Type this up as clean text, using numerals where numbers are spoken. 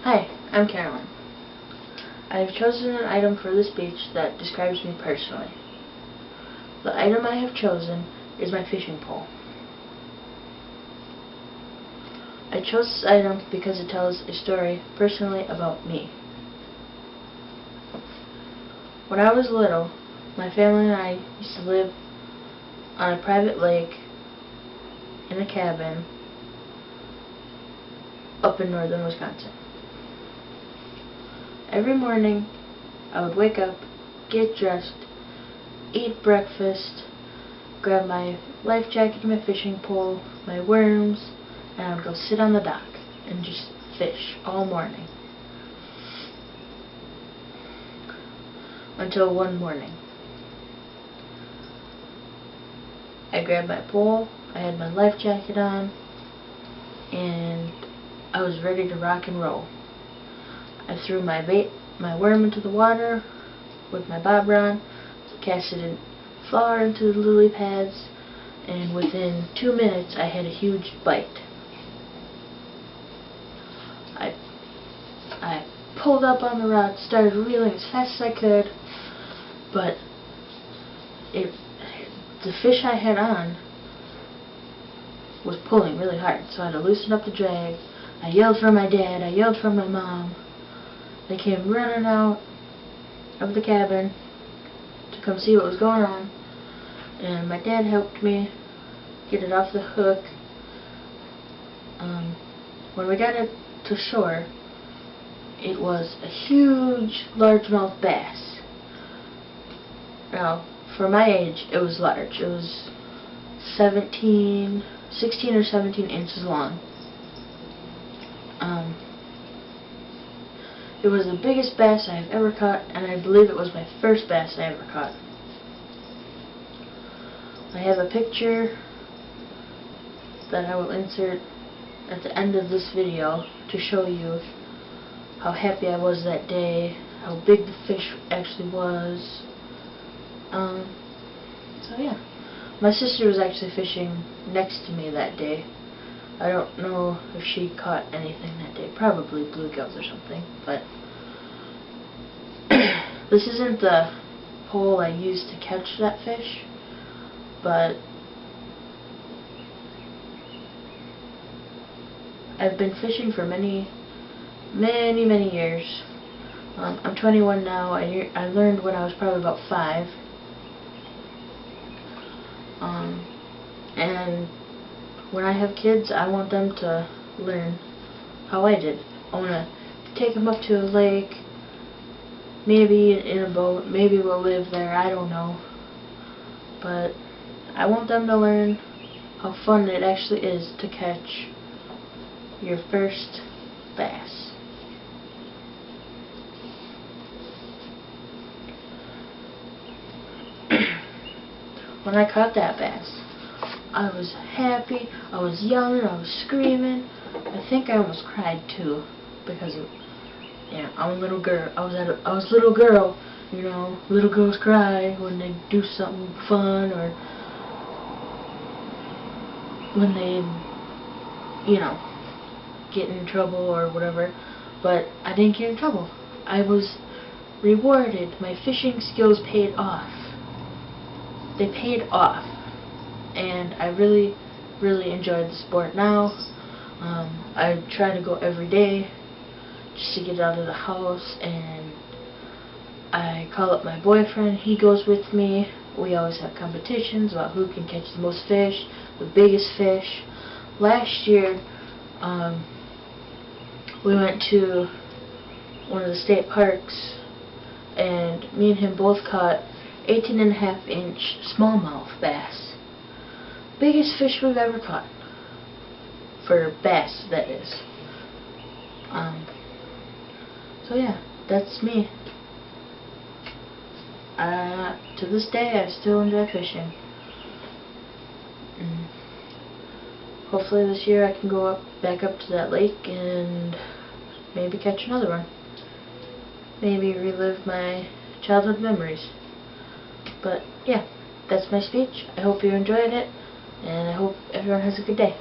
Hi, I'm Carolyn. I have chosen an item for this speech that describes me personally. The item I have chosen is my fishing pole. I chose this item because it tells a story personally about me. When I was little, my family and I used to live on a private lake in a cabin up in northern Wisconsin. Every morning, I would wake up, get dressed, eat breakfast, grab my life jacket and my fishing pole, my worms, and I would go sit on the dock and just fish all morning. Until one morning, I grabbed my pole, I had my life jacket on, and I was ready to rock and roll. I threw my worm into the water with my bobber on, cast it in far into the lily pads, and within 2 minutes I had a huge bite. I pulled up on the rod, started reeling as fast as I could, but the fish I had on was pulling really hard, so I had to loosen up the drag. I yelled for my dad, I yelled for my mom. They came running out of the cabin to come see what was going on, and my dad helped me get it off the hook. When we got it to shore, it was a huge largemouth bass. Now, for my age, it was large. It was 16 or 17 inches long. It was the biggest bass I've ever caught, and I believe it was my first bass I ever caught. I have a picture that I will insert at the end of this video to show you how happy I was that day, how big the fish actually was. So yeah, my sister was actually fishing next to me that day. I don't know if she caught anything that day, probably bluegills or something, but this isn't the pole I used to catch that fish, but I've been fishing for many years. I'm 21 now. I learned when I was probably about 5. And when I have kids, I want them to learn how I did. I want to take them up to a lake, maybe in a boat, maybe we'll live there, I don't know. But I want them to learn how fun it actually is to catch your first bass. When I caught that bass, I was happy, I was yelling, I was screaming. I think I almost cried too, because I'm a little girl. I was a little girl, you know. Little girls cry when they do something fun, or when they, get in trouble or whatever. But I didn't get in trouble. I was rewarded. My fishing skills paid off. They paid off, and I really enjoy the sport now. I try to go every day just to get out of the house, and I call up my boyfriend. He goes with me. We always have competitions about who can catch the most fish, the biggest fish. Last year, we went to one of the state parks, and me and him both caught 18.5-inch smallmouth bass. Biggest fish we've ever caught. For bass, that is. So yeah, that's me. To this day, I still enjoy fishing. Hopefully this year I can go back up to that lake and maybe catch another one. Maybe relive my childhood memories. But yeah, that's my speech. I hope you enjoyed it, and I hope everyone has a good day.